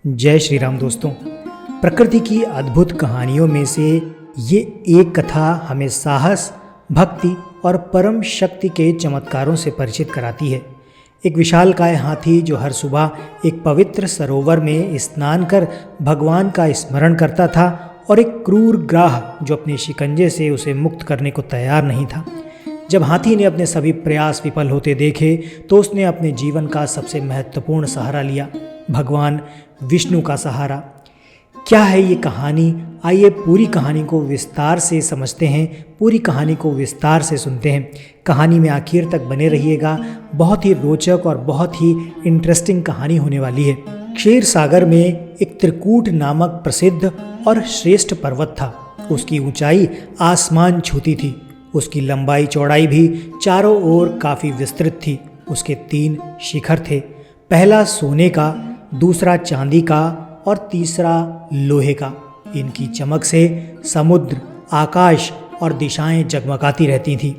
जय श्री राम दोस्तों। प्रकृति की अद्भुत कहानियों में से ये एक कथा हमें साहस, भक्ति और परम शक्ति के चमत्कारों से परिचित कराती है। एक विशालकाय हाथी जो हर सुबह एक पवित्र सरोवर में स्नान कर भगवान का स्मरण करता था, और एक क्रूर ग्राह जो अपने शिकंजे से उसे मुक्त करने को तैयार नहीं था। जब हाथी ने अपने सभी प्रयास विफल होते देखे तो उसने अपने जीवन का सबसे महत्वपूर्ण सहारा लिया, भगवान विष्णु का सहारा। क्या है ये कहानी? आइए पूरी कहानी को विस्तार से समझते हैं, पूरी कहानी को विस्तार से सुनते हैं। कहानी में आखिर तक बने रहिएगा, बहुत ही रोचक और बहुत ही इंटरेस्टिंग कहानी होने वाली है। क्षीर सागर में एक त्रिकूट नामक प्रसिद्ध और श्रेष्ठ पर्वत था। उसकी ऊंचाई आसमान छूती थी। उसकी लंबाई चौड़ाई भी चारों ओर काफ़ी विस्तृत थी। उसके 3 शिखर थे, पहला सोने का, दूसरा चांदी का और तीसरा लोहे का। इनकी चमक से समुद्र, आकाश और दिशाएं जगमगाती रहती थीं।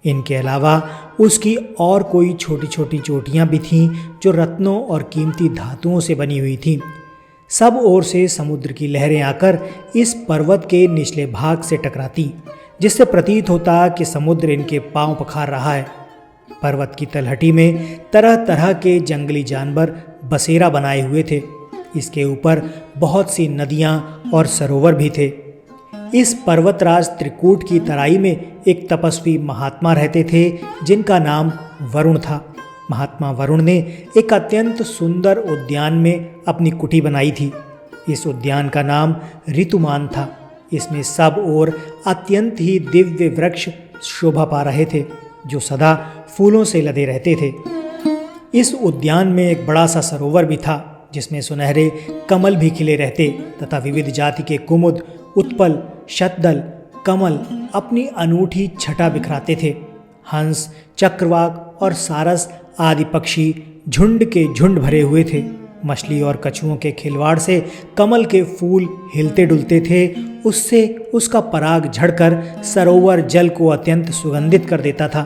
इनके अलावा उसकी और कोई छोटी छोटी चोटियां भी थीं जो रत्नों और कीमती धातुओं से बनी हुई थीं। सब ओर से समुद्र की लहरें आकर इस पर्वत के निचले भाग से टकराती, जिससे प्रतीत होता कि समुद्र इनके पांव पखार रहा है। पर्वत की तलहटी में तरह तरह के जंगली जानवर बसेरा बनाए हुए थे। इसके ऊपर बहुत सी नदियां और सरोवर भी थे। इस पर्वतराज त्रिकूट की तराई में एक तपस्वी महात्मा रहते थे जिनका नाम वरुण था। महात्मा वरुण ने एक अत्यंत सुंदर उद्यान में अपनी कुटी बनाई थी। इस उद्यान का नाम ऋतुमान था। इसमें सब ओर अत्यंत ही दिव्य वृक्ष शोभा पा रहे थे जो सदा फूलों से लदे रहते थे। इस उद्यान में एक बड़ा सा सरोवर भी था जिसमें सुनहरे कमल भी खिले रहते तथा विविध जाति के कुमुद, उत्पल, शतदल, कमल अपनी अनूठी छटा बिखराते थे। हंस, चक्रवाक और सारस आदि पक्षी झुंड के झुंड भरे हुए थे। मछली और कछुओं के खिलवाड़ से कमल के फूल हिलते डुलते थे। उससे उसका पराग झड़कर सरोवर जल को अत्यंत सुगंधित कर देता था।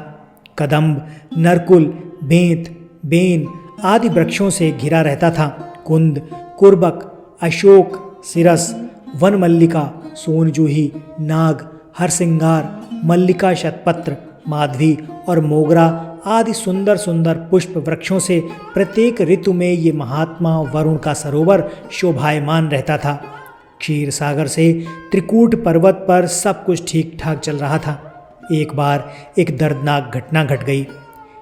कदम्ब, नरकुल, बेंत, बेन आदि वृक्षों से घिरा रहता था। कुंद, कुर्बक, अशोक, सिरस, वन मल्लिका, सोनजूही, नाग, हरसिंगार, मल्लिका शतपत्र, माधवी और मोगरा आदि सुंदर सुंदर पुष्प वृक्षों से प्रत्येक ऋतु में ये महात्मा वरुण का सरोवर शोभायमान रहता था। क्षीर सागर से त्रिकूट पर्वत पर सब कुछ ठीक ठाक चल रहा था। एक बार एक दर्दनाक घटना घट गई।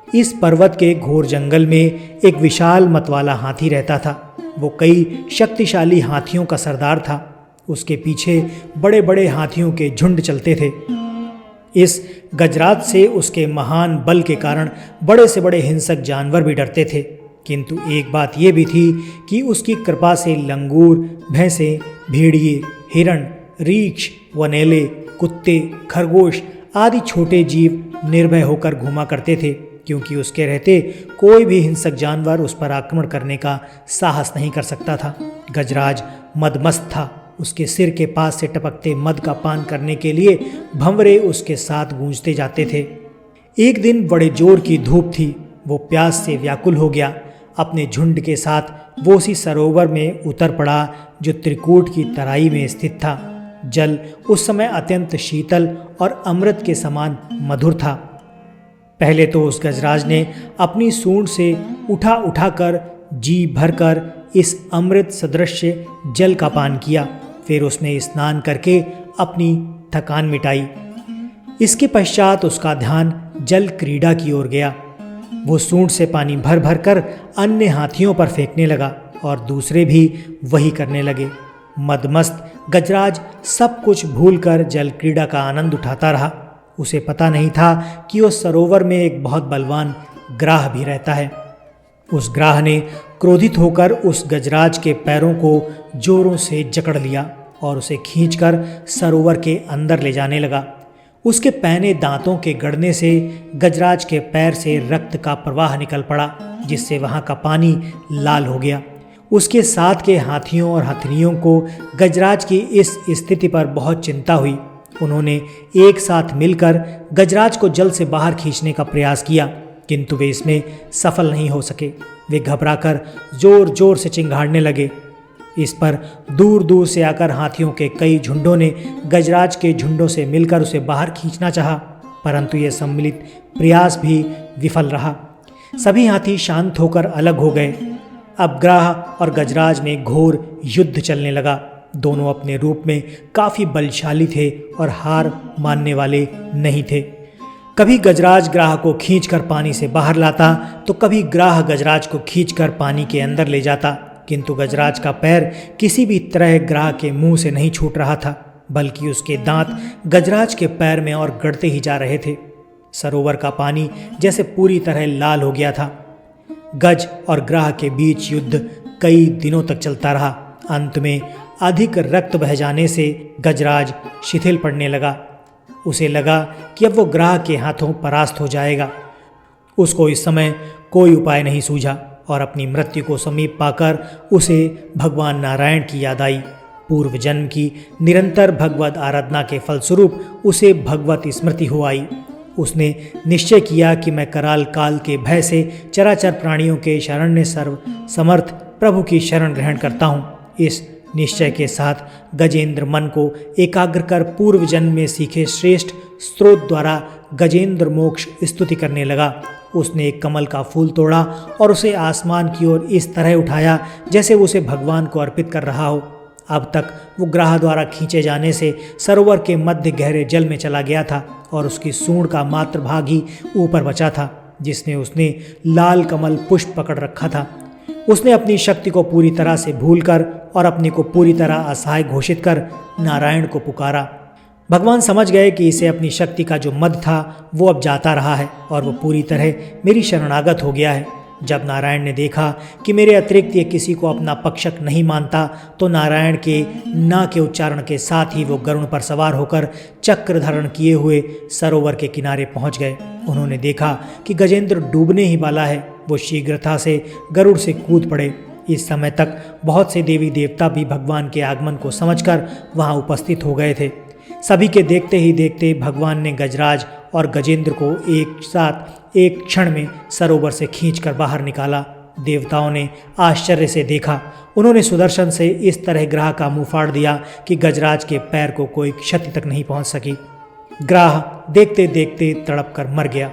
इस पर्वत के घोर जंगल में एक विशाल मतवाला हाथी रहता था। वो कई शक्तिशाली हाथियों का सरदार था। उसके पीछे बड़े बड़े हाथियों के झुंड चलते थे। इस गजराज से उसके महान बल के कारण बड़े से बड़े हिंसक जानवर भी डरते थे। किंतु एक बात यह भी थी कि उसकी कृपा से लंगूर, भैंसें, भेड़िए, हिरण, रीछ, वनेले, कुत्ते, खरगोश आदि छोटे जीव निर्भय होकर घूमा करते थे, क्योंकि उसके रहते कोई भी हिंसक जानवर उस पर आक्रमण करने का साहस नहीं कर सकता था। गजराज मदमस्त था। उसके सिर के पास से टपकते मद का पान करने के लिए भंवरे उसके साथ गूंजते जाते थे। एक दिन बड़े जोर की धूप थी। वो प्यास से व्याकुल हो गया। अपने झुंड के साथ वो उसी सरोवर में उतर पड़ा जो त्रिकूट की तराई में स्थित था। जल उस समय अत्यंत शीतल और अमृत के समान मधुर था। पहले तो उस गजराज ने अपनी सूंड से उठा उठाकर जी भरकर इस अमृत सदृश जल का पान किया। फिर उसमें स्नान करके अपनी थकान मिटाई। इसके पश्चात उसका ध्यान जल क्रीड़ा की ओर गया। वो सूंड से पानी भर भर कर अन्य हाथियों पर फेंकने लगा और दूसरे भी वही करने लगे। मदमस्त गजराज सब कुछ भूलकर जल क्रीड़ा का आनंद उठाता रहा। उसे पता नहीं था कि उस सरोवर में एक बहुत बलवान ग्राह भी रहता है। उस ग्राह ने क्रोधित होकर उस गजराज के पैरों को जोरों से जकड़ लिया और उसे खींचकर सरोवर के अंदर ले जाने लगा। उसके पैने दांतों के गड़ने से गजराज के पैर से रक्त का प्रवाह निकल पड़ा, जिससे वहाँ का पानी लाल हो गया। उसके साथ के हाथियों और हथनियों को गजराज की इस स्थिति पर बहुत चिंता हुई। उन्होंने एक साथ मिलकर गजराज को जल से बाहर खींचने का प्रयास किया, किंतु वे इसमें सफल नहीं हो सके। वे घबराकर जोर जोर से चिंघाड़ने लगे। इस पर दूर दूर से आकर हाथियों के कई झुंडों ने गजराज के झुंडों से मिलकर उसे बाहर खींचना चाहा, परंतु यह सम्मिलित प्रयास भी विफल रहा। सभी हाथी शांत होकर अलग हो गए। अब ग्राह और गजराज में घोर युद्ध चलने लगा। दोनों अपने रूप में काफ़ी बलशाली थे और हार मानने वाले नहीं थे। कभी गजराज ग्राह को खींचकर पानी से बाहर लाता तो कभी ग्राह गजराज को खींचकर पानी के अंदर ले जाता, किंतु गजराज का पैर किसी भी तरह ग्राह के मुंह से नहीं छूट रहा था, बल्कि उसके दांत गजराज के पैर में और गड़ते ही जा रहे थे। सरोवर का पानी जैसे पूरी तरह लाल हो गया था। गज और ग्राह के बीच युद्ध कई दिनों तक चलता रहा। अंत में अधिक रक्त बह जाने से गजराज शिथिल पड़ने लगा। उसे लगा कि अब वो ग्राह के हाथों परास्त हो जाएगा। उसको इस समय कोई उपाय नहीं सूझा और अपनी मृत्यु को समीप पाकर उसे भगवान नारायण की याद आई। पूर्व जन्म की निरंतर भगवत आराधना के फलस्वरूप उसे भगवत स्मृति हो आई। उसने निश्चय किया कि मैं कराल काल के भय से चराचर प्राणियों के शरण्य सर्व समर्थ प्रभु की शरण ग्रहण करता हूँ। इस निश्चय के साथ गजेंद्र मन को एकाग्र कर पूर्व जन्म में सीखे श्रेष्ठ स्रोत द्वारा गजेंद्र मोक्ष स्तुति करने लगा। उसने एक कमल का फूल तोड़ा और उसे आसमान की ओर इस तरह उठाया जैसे वो उसे भगवान को अर्पित कर रहा हो। अब तक वो ग्राह द्वारा खींचे जाने से सरोवर के मध्य गहरे जल में चला गया था और उसकी सूंड का मात्र भाग ही ऊपर बचा था, जिसने उसने लाल कमल पुष्प पकड़ रखा था। उसने अपनी शक्ति को पूरी तरह से भूलकर और अपने को पूरी तरह असहाय घोषित कर नारायण को पुकारा। भगवान समझ गए कि इसे अपनी शक्ति का जो मद था वो अब जाता रहा है और वो पूरी तरह मेरी शरणागत हो गया है। जब नारायण ने देखा कि मेरे अतिरिक्त ये किसी को अपना पक्षक नहीं मानता, तो नारायण के ना के उच्चारण के साथ ही वो गरुड़ पर सवार होकर चक्र धारण किए हुए सरोवर के किनारे पहुंच गए। उन्होंने देखा कि गजेंद्र डूबने ही वाला है। वो शीघ्रता से गरुड़ से कूद पड़े। इस समय तक बहुत से देवी देवता भी भगवान के आगमन को समझकर वहां उपस्थित हो गए थे। सभी के देखते ही देखते भगवान ने गजराज और गजेंद्र को एक साथ एक क्षण में सरोवर से खींचकर बाहर निकाला। देवताओं ने आश्चर्य से देखा। उन्होंने सुदर्शन से इस तरह ग्राह का मुंह फाड़ दिया कि गजराज के पैर को कोई क्षति तक नहीं पहुंच सकी। ग्राह देखते देखते तड़प कर मर गया।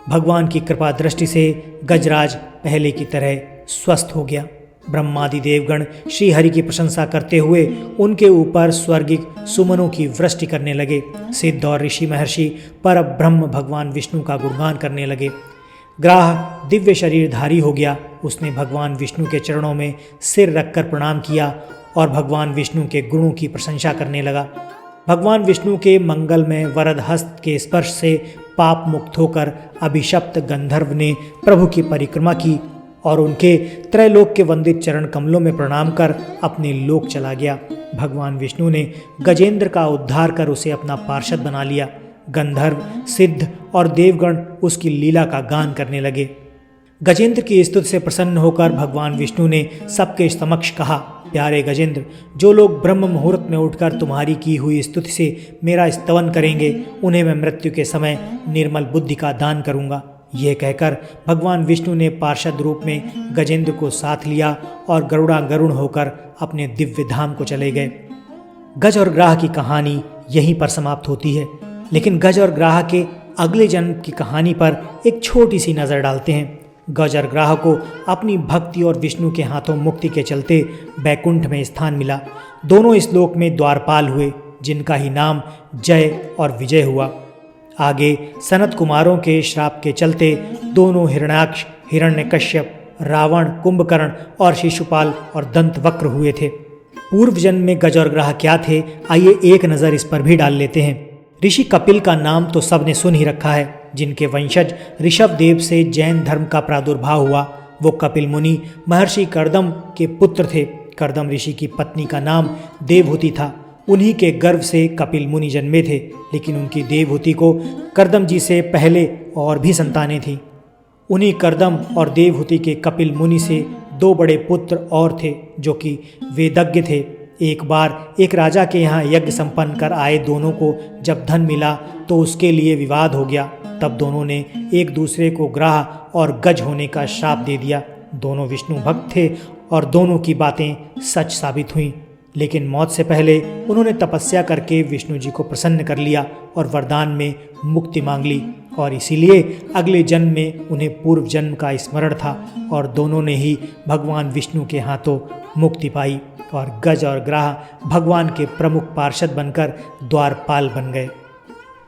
भगवान की कृपा दृष्टि से गजराज पहले की तरह स्वस्थ हो गया। ब्रह्मादि देवगण श्री हरि की प्रशंसा करते हुए उनके ऊपर स्वर्गिक सुमनों की वृष्टि करने लगे। सिद्ध और ऋषि महर्षि पर ब्रह्म भगवान विष्णु का गुणगान करने लगे। ग्राह दिव्य शरीरधारी हो गया। उसने भगवान विष्णु के चरणों में सिर रखकर प्रणाम किया और भगवान विष्णु के गुणों की प्रशंसा करने लगा। भगवान विष्णु के मंगलमय वरद हस्त के स्पर्श से पाप मुक्त होकर अभिशप्त गंधर्व ने प्रभु की परिक्रमा की और उनके त्रैलोक के वंदित चरण कमलों में प्रणाम कर अपने लोक चला गया। भगवान विष्णु ने गजेंद्र का उद्धार कर उसे अपना पार्षद बना लिया। गंधर्व, सिद्ध और देवगण उसकी लीला का गान करने लगे। गजेंद्र की स्तुति से प्रसन्न होकर भगवान विष्णु ने सबके समक्ष कहा, प्यारे गजेंद्र, जो लोग ब्रह्म मुहूर्त में उठकर तुम्हारी की हुई स्तुति से मेरा स्तवन करेंगे, उन्हें मैं मृत्यु के समय निर्मल बुद्धि का दान करूंगा। यह कहकर भगवान विष्णु ने पार्षद रूप में गजेंद्र को साथ लिया और गरुड़ होकर अपने दिव्य धाम को चले गए। गज और ग्राह की कहानी यहीं पर समाप्त होती है, लेकिन गज और ग्राह के अगले जन्म की कहानी पर एक छोटी सी नज़र डालते हैं। गज और ग्राह को अपनी भक्ति और विष्णु के हाथों मुक्ति के चलते बैकुंठ में स्थान मिला। दोनों इस लोक में द्वारपाल हुए, जिनका ही नाम जय और विजय हुआ। आगे सनत कुमारों के श्राप के चलते दोनों हिरण्याक्ष, हिरण्यकश्यप, रावण, कुंभकर्ण और शिशुपाल और दंतवक्र हुए थे। पूर्व जन्म में गज और ग्राह क्या थे, आइए एक नज़र इस पर भी डाल लेते हैं। ऋषि कपिल का नाम तो सबने सुन ही रखा है, जिनके वंशज ऋषभ देव से जैन धर्म का प्रादुर्भाव हुआ। वो कपिल मुनि महर्षि कर्दम के पुत्र थे। कर्दम ऋषि की पत्नी का नाम देवहूति था। उन्हीं के गर्भ से कपिल मुनि जन्मे थे, लेकिन उनकी देवहूति को कर्दम जी से पहले और भी संतानें थीं। उन्हीं कर्दम और देवहूति के कपिल मुनि से दो बड़े पुत्र और थे, जो कि वेदज्ञ थे। एक बार एक राजा के यहाँ यज्ञ संपन्न कर आए दोनों को जब धन मिला तो उसके लिए विवाद हो गया। तब दोनों ने एक दूसरे को ग्राह और गज होने का श्राप दे दिया। दोनों विष्णु भक्त थे और दोनों की बातें सच साबित हुईं। लेकिन मौत से पहले उन्होंने तपस्या करके विष्णु जी को प्रसन्न कर लिया और वरदान में मुक्ति मांग ली, और इसीलिए अगले जन्म में उन्हें पूर्व जन्म का स्मरण था और दोनों ने ही भगवान विष्णु के हाथों मुक्ति पाई और गज और ग्राह भगवान के प्रमुख पार्षद बनकर द्वारपाल बन गए।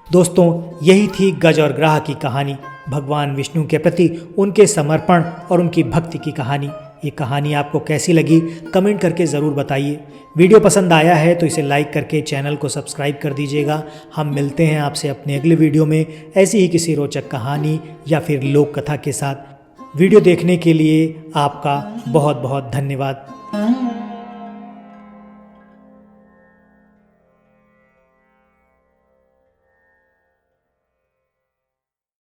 दोस्तों, यही थी गज और ग्राह की कहानी, भगवान विष्णु के प्रति उनके समर्पण और उनकी भक्ति की कहानी। ये कहानी आपको कैसी लगी कमेंट करके ज़रूर बताइए। वीडियो पसंद आया है तो इसे लाइक करके चैनल को सब्सक्राइब कर दीजिएगा। हम मिलते हैं आपसे अपने अगले वीडियो में ऐसी ही किसी रोचक कहानी या फिर लोक कथा के साथ। वीडियो देखने के लिए आपका बहुत बहुत धन्यवाद।